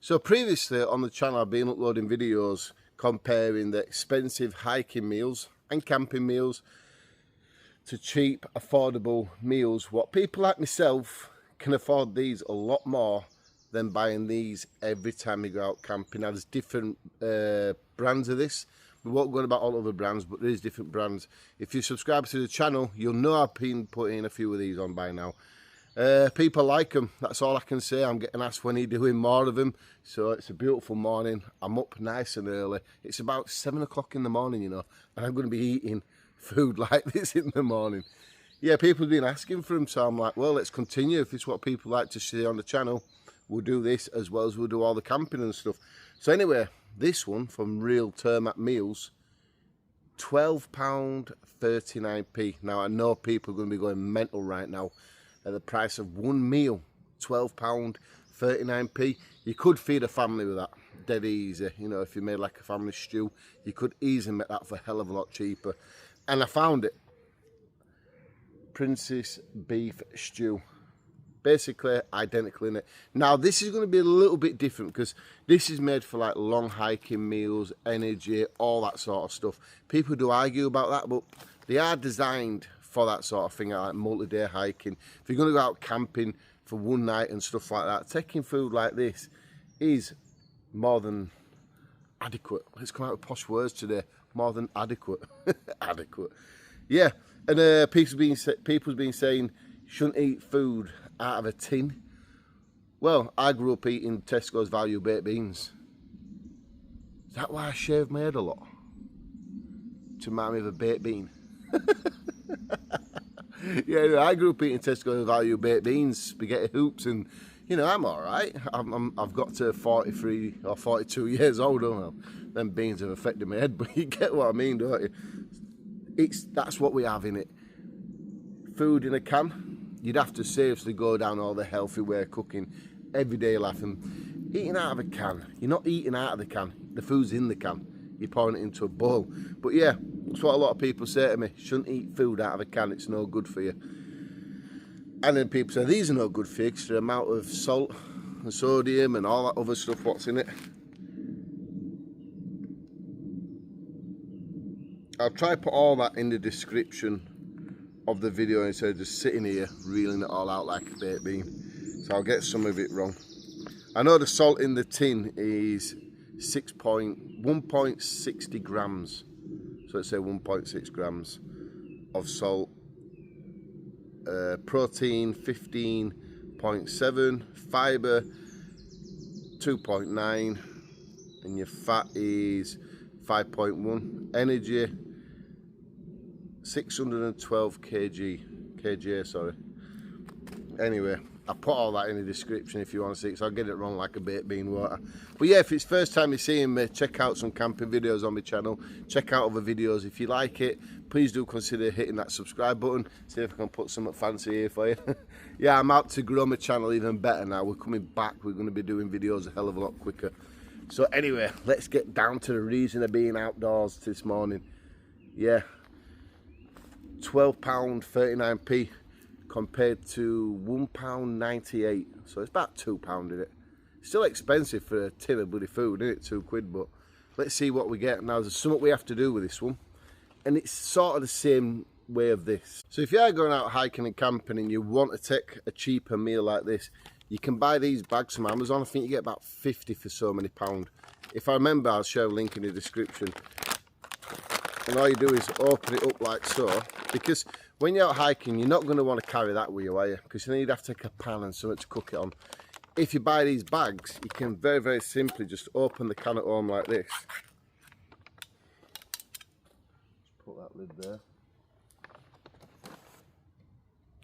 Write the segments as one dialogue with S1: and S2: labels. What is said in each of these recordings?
S1: So previously on the channel I've been uploading videos comparing the expensive hiking meals and camping meals to cheap, affordable meals. What people like myself can afford these a lot more than buying these every time you go out camping. Now there's different brands of this. We won't go on about all other brands, but there is different brands. If you subscribe to the channel, you'll know I've been putting a few of these on by now. People like them, that's all I can say. I'm getting asked when you're doing more of them. So it's a beautiful morning. I'm up nice and early. It's about 7 o'clock in the morning, you know, and I'm going to be eating food like this in the morning. Yeah, people have been asking for them, so I'm like, well, let's continue. If it's what people like to see on the channel, we'll do this as well as we'll do all the camping and stuff. So anyway, this one from Real Turmat Meals, £12.39p. Now I know people are going to be going mental right now at the price of one meal, £12.39p. You could feed a family with that dead easy. You know, if you made like a family stew, you could easily make that for a hell of a lot cheaper. And I found it, Princess beef stew, basically identical in it. Now this is going to be a little bit different because this is made for like long hiking meals, energy, all that sort of stuff. People do argue about that, but they are designed for that sort of thing, like multi-day hiking. If you're going to go out camping for one night and stuff like that, taking food like this is more than adequate. Let's come out with posh words today. More than adequate. Adequate. Yeah, and people's been saying you shouldn't eat food out of a tin. Well, I grew up eating Tesco's value baked beans. Is that why I shave my head a lot? To remind me of a baked bean. Yeah, I grew up eating Tesco value baked beans, spaghetti hoops, and you know, I'm all right. I've got to 43 or 42 years old. Well, them beans have affected my head, but you get what I mean, don't you? That's what we have in it. Food in a can. You'd have to seriously go down all the healthy way of cooking, everyday life, and eating out of a can. You're not eating out of the can. The food's in the can. You're pouring it into a bowl. But yeah, that's what a lot of people say to me. Shouldn't eat food out of a can, it's no good for you. And then people say these are no good for you because the amount of salt and sodium and all that other stuff what's in it. I'll try to put all that in the description of the video instead of just sitting here reeling it all out like a baked bean. So I'll get some of it wrong. I know the salt in the tin is 1.60 grams. So let's say 1.6 grams of salt. Protein 15.7, fibre 2.9, and your fat is 5.1. Energy 612 kg, sorry. Anyway, I put all that in the description if you want to see it, so I'll get it wrong like a baked bean water. But yeah, if it's first time you're seeing me, check out some camping videos on my channel. Check out other videos. If you like it, please do consider hitting that subscribe button. See if I can put something fancy here for you. Yeah, I'm out to grow my channel even better now. We're coming back. We're going to be doing videos a hell of a lot quicker. So anyway, let's get down to the reason of being outdoors this morning. Yeah, £12.39p. compared to £1.98, so it's about £2 in it. Still expensive for a tin of bloody food, isn't it? £2, but let's see what we get. Now there's something we have to do with this one, and it's sort of the same way of this. So if you are going out hiking and camping and you want to take a cheaper meal like this, you can buy these bags from Amazon. I think you get about 50 for so many pound. If I remember, I'll share a link in the description. And all you do is open it up like so, because when you're out hiking, you're not going to want to carry that with you, are you? Because then you'd have to take a pan and something to cook it on. If you buy these bags, you can very, very simply just open the can at home like this. Just put that lid there.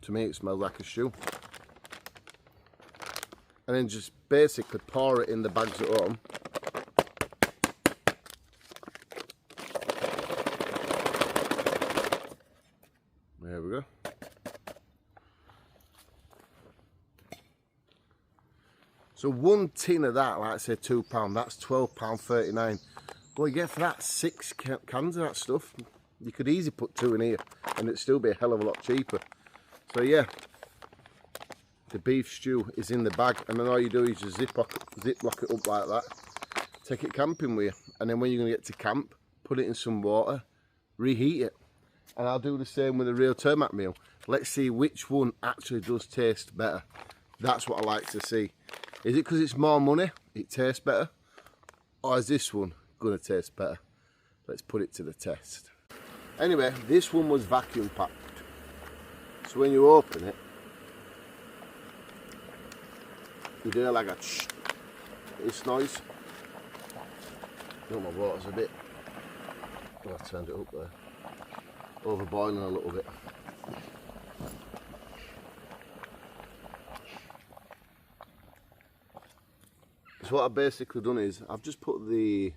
S1: To me, it smells like a shoe. And then just basically pour it in the bags at home. There we go. So one tin of that, like I say, £2, that's £12.39. Well, you get for that 6 cans of that stuff. You could easily put 2 in here and it'd still be a hell of a lot cheaper. So yeah, the beef stew is in the bag, and then all you do is just ziplock it up like that, take it camping with you, and then when you're going to get to camp, put it in some water, reheat it. And I'll do the same with a real turmat meal. Let's see which one actually does taste better. That's what I like to see. Is it because it's more money, it tastes better? Or is this one going to taste better? Let's put it to the test. Anyway, this one was vacuum packed. So when you open it, you do like a tsh, this noise. Oh, my water's a bit, oh, I turned it up there. Overboiling a little bit. So what I've basically done is I've just put the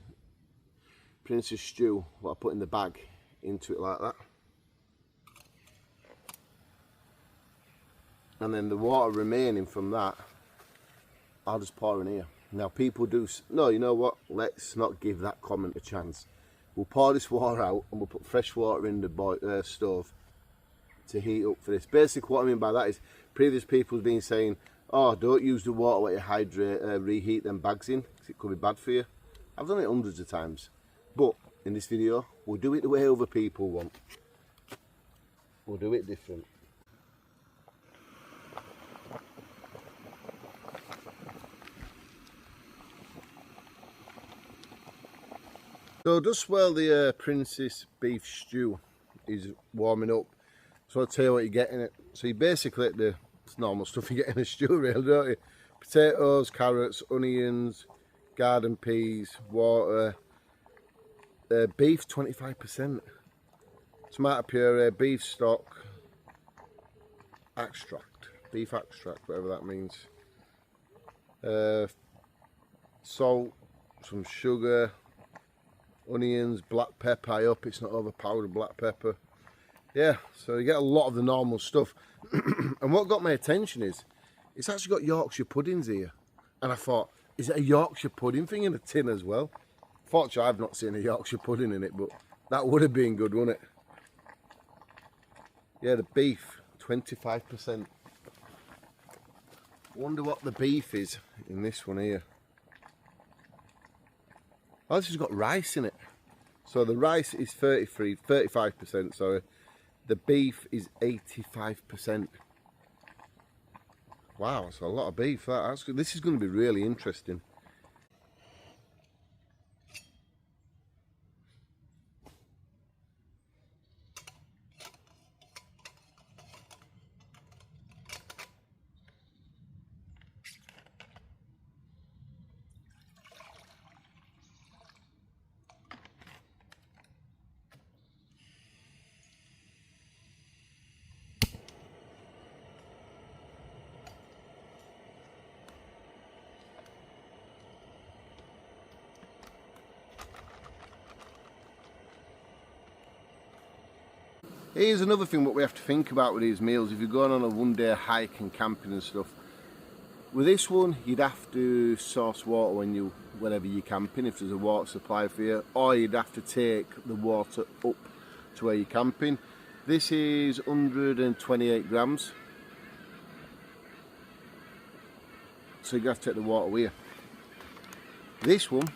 S1: Prince's stew, what I put in the bag, into it like that, and then the water remaining from that I'll just pour in here. Now people do, no, you know what, let's not give that comment a chance. We'll pour this water out and we'll put fresh water in the stove to heat up for this. Basically what I mean by that is previous people have been saying, oh, don't use the water when you reheat them bags in because it could be bad for you. I've done it hundreds of times, but in this video we'll do it the way other people want. We'll do it different. So just while the Prince's beef stew is warming up, so I'll tell you what you get in it. So you basically get the normal stuff you get in a stew, really, don't you? Potatoes, carrots, onions, garden peas, water, beef 25%, tomato puree, beef stock, extract, beef extract, whatever that means, salt, some sugar, onions, black pepper. I hope it's not overpowered black pepper. Yeah, so you get a lot of the normal stuff. And what got my attention is it's actually got Yorkshire puddings here, and I thought, is it a Yorkshire pudding thing in a tin as well? Fortunately I've not seen a Yorkshire pudding in it, but that would have been good, wouldn't it? Yeah, the beef 25%. Wonder what the beef is in this one here. Oh, this has got rice in it. So the rice is 35%, sorry. The beef is 85%. Wow, that's a lot of beef. This is going to be really interesting. Here's another thing what we have to think about with these meals. If you're going on a one-day hike and camping and stuff, with this one you'd have to source water whenever you're camping, if there's a water supply for you, or you'd have to take the water up to where you're camping. This is 128 grams, so you have to take the water with you. This one,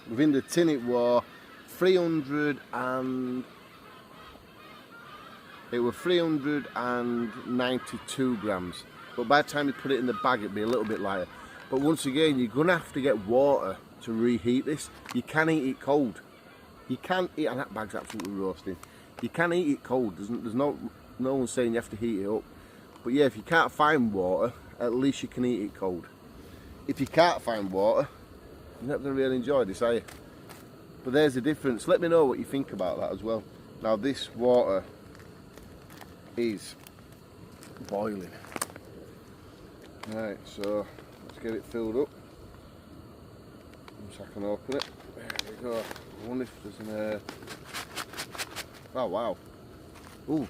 S1: within the tin it was 392 grams, but by the time you put it in the bag it'd be a little bit lighter. But once again, you're gonna have to get water to reheat this. You can eat it cold. You can eat, and that bag's absolutely roasting. You can eat it cold. There's no one saying you have to heat it up. But yeah, if you can't find water, at least you can eat it cold. If you can't find water, you're not gonna really enjoy this, are you? But there's the difference. Let me know what you think about that as well. Now this water is boiling. Right, so let's get it filled up so I can open it. There we go. I wonder if there's an oh wow. Ooh,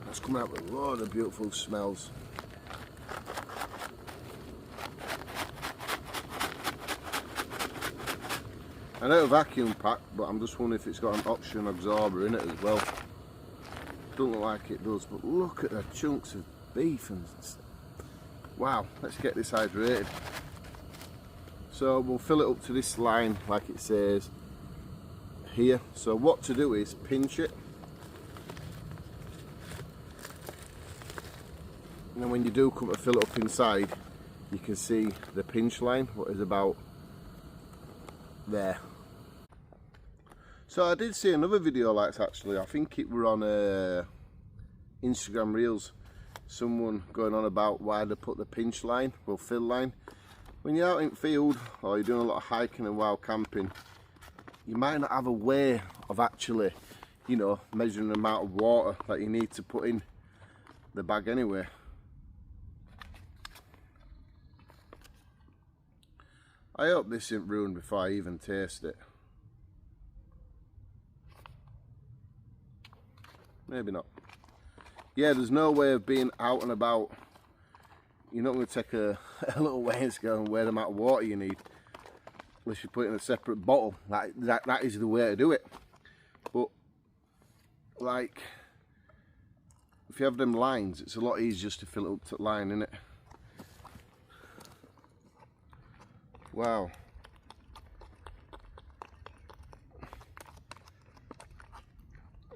S1: that's coming out with a lot of beautiful smells. I know it's vacuum packed, but I'm just wondering if it's got an oxygen absorber in it as well. Don't look like it does, but look at the chunks of beef and wow, let's get this hydrated. So we'll fill it up to this line like it says here. So what to do is pinch it, and then when you do come to fill it up inside, you can see the pinch line, what is about there. So I did see another video like this actually, I think it were on Instagram Reels, someone going on about why they put the pinch line, well fill line. When you're out in field or you're doing a lot of hiking and wild camping, you might not have a way of actually, you know, measuring the amount of water that you need to put in the bag anyway. I hope this isn't ruined before I even taste it. Maybe not. Yeah, there's no way of being out and about. You're not going to take a little weighing scale and weigh the amount of water you need, unless you put it in a separate bottle. That is the way to do it. But like, if you have them lines, it's a lot easier just to fill it up to the line, isn't it? Wow.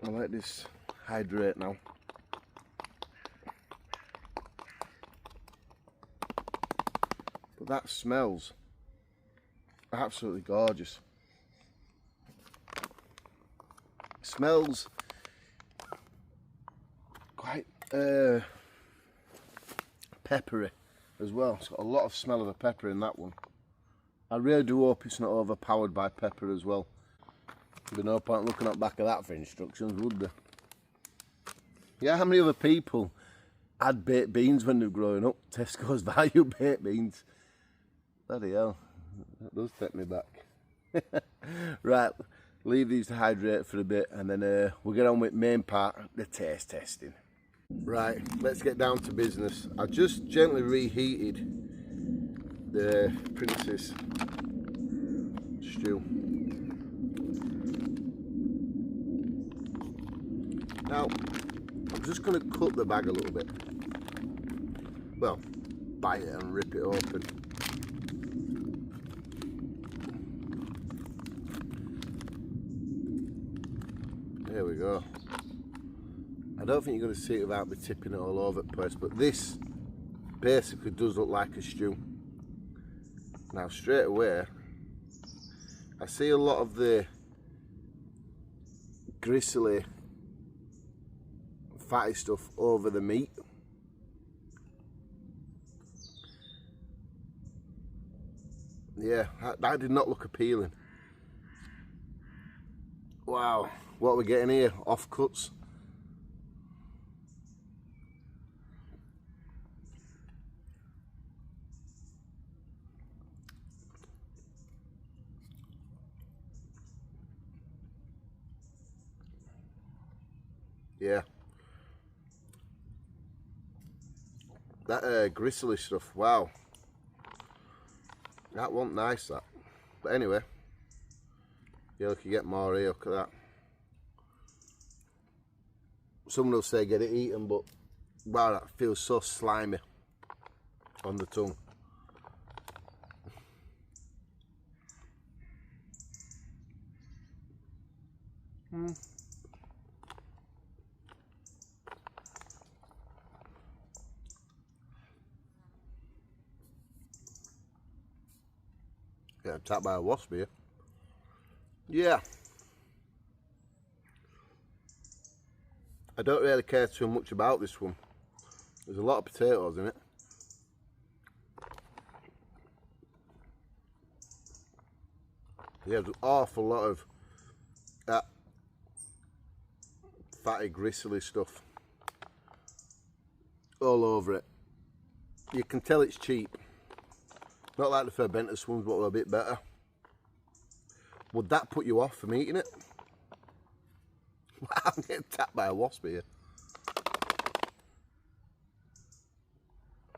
S1: I'll let this hydrate now. But that smells absolutely gorgeous. It smells quite peppery as well. It's got a lot of smell of a pepper in that one. I really do hope it's not overpowered by pepper as well. There'd be no point looking at the back of that for instructions, would there? Yeah, how many other people had baked beans when they were growing up? Tesco's value baked beans. Bloody hell, that does take me back. Right, leave these to hydrate for a bit and then we'll get on with the main part, the taste testing. Right, let's get down to business. I just gently reheated the Princess stew. Now, I'm just going to cut the bag a little bit. Well, bite it and rip it open. There we go. I don't think you're going to see it without me tipping it all over the place, but this basically does look like a stew. Now straight away, I see a lot of the gristly, fatty stuff over the meat. Yeah, that did not look appealing. Wow, what are we getting here? Offcuts. Yeah. That gristly stuff, wow. That wasn't nice, that. But anyway, you look, you get more here, look at that. Someone will say get it eaten, but wow, that feels so slimy on the tongue. Get attacked by a wasp here. Yeah. I don't really care too much about this one. There's a lot of potatoes in it. Yeah, there's an awful lot of that fatty, gristly stuff all over it. You can tell it's cheap. Not like the fermentous ones, but a bit better. Would that put you off from eating it? I'm getting tapped by a wasp here.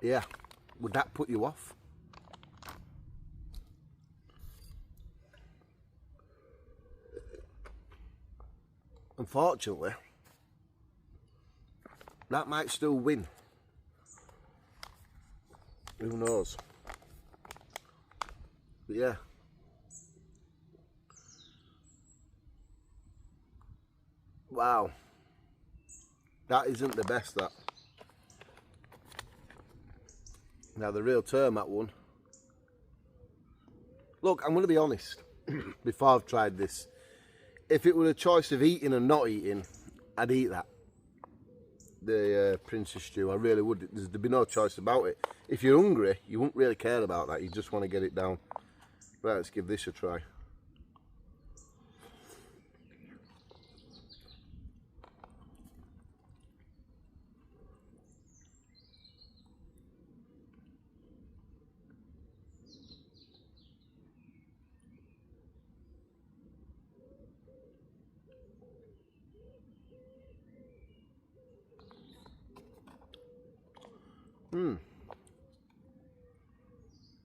S1: Yeah, would that put you off? Unfortunately, that might still win Who knows? But yeah. Wow. That isn't the best, that. Now the real turmat one. Look, I'm going to be honest. Before I've tried this, if it were a choice of eating and not eating, I'd eat that. The Princess stew, I really would. There'd be no choice about it. If you're hungry, you wouldn't really care about that. You just want to get it down. Right, let's give this a try.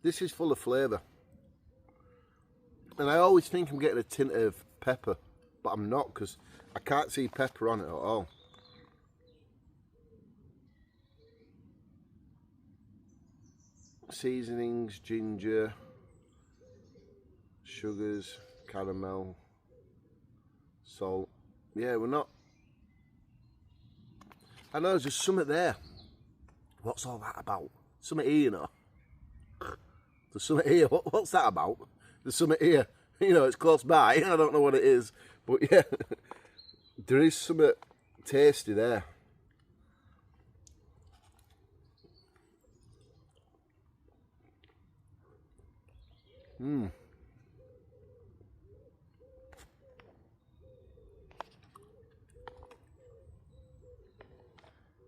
S1: This is full of flavour. And I always think I'm getting a tint of pepper, but I'm not, because I can't see pepper on it at all. Seasonings, ginger, sugars, caramel, salt. Yeah, we're not. I know there's just something there. What's all that about? Something here, you know. There's something here. What's that about? There's something here. You know, it's close by. I don't know what it is. But yeah, there is something tasty there.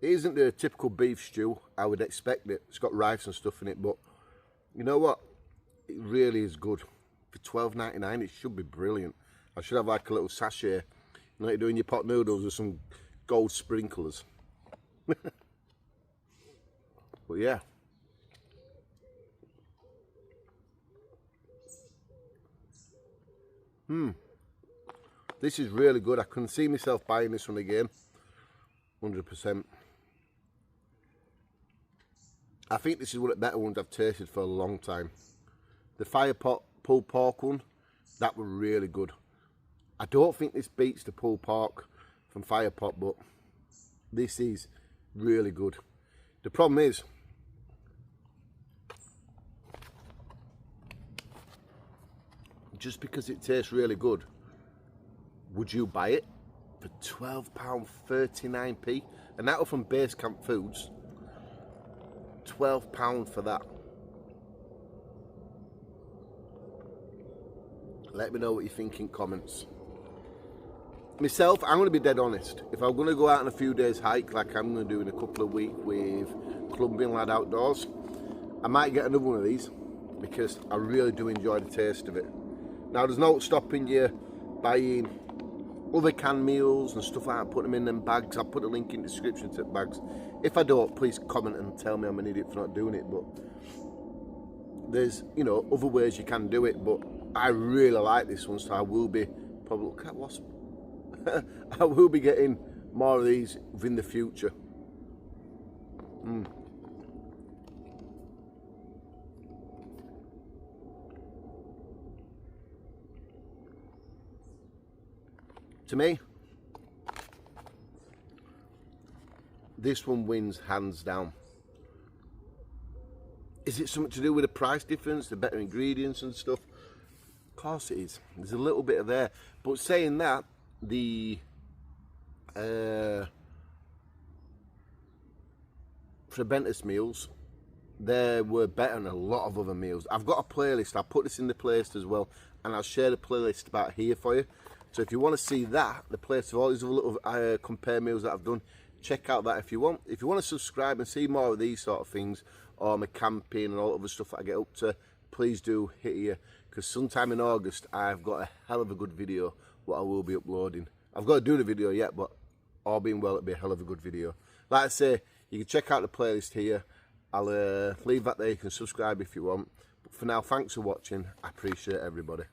S1: It isn't the typical beef stew. I would expect it. It's got rice and stuff in it, but you know what? It really is good. For $12.99, it should be brilliant. I should have like a little sachet, like you're doing your pot noodles with some gold sprinklers. But yeah. This is really good. I can see myself buying this one again. 100%. I think this is one of the better ones I've tasted for a long time. The fire pot pulled pork one, that was really good. I don't think this beats the pulled pork from fire pot, but this is really good. The problem is, just because it tastes really good, would you buy it for £12.39p? And that was from Base Camp Foods. £12 for that. Let me know what you think in comments. Myself, I'm going to be dead honest. If I'm going to go out on a few days hike, like I'm going to do in a couple of weeks with Clubbing Lad Outdoors, I might get another one of these because I really do enjoy the taste of it. Now, there's no stopping you buying other canned meals and stuff like that, put them in them bags. I'll put a link in the description to the bags. If I don't, please comment and tell me I'm an idiot for not doing it. But there's, you know, other ways you can do it. But I really like this one, so I will be probably, look at wasp. I will be getting more of these within the future. To me, this one wins hands down. Is it something to do with the price difference, the better ingredients and stuff? Of course it is. There's a little bit of there. But saying that, the Frebentis meals, they were better than a lot of other meals. I've got a playlist. I'll put this in the playlist as well, and I'll share the playlist about here for you. So if you want to see that, the playlist of all these other little compare meals that I've done, check out that if you want. If you want to subscribe and see more of these sort of things, or my camping and all other stuff that I get up to, please do hit here, because sometime in August I've got a hell of a good video what I will be uploading. I've got to do the video yet, but all being well, it'll be a hell of a good video. Like I say, you can check out the playlist here. I'll leave that there. You can subscribe if you want. But for now, thanks for watching. I appreciate everybody.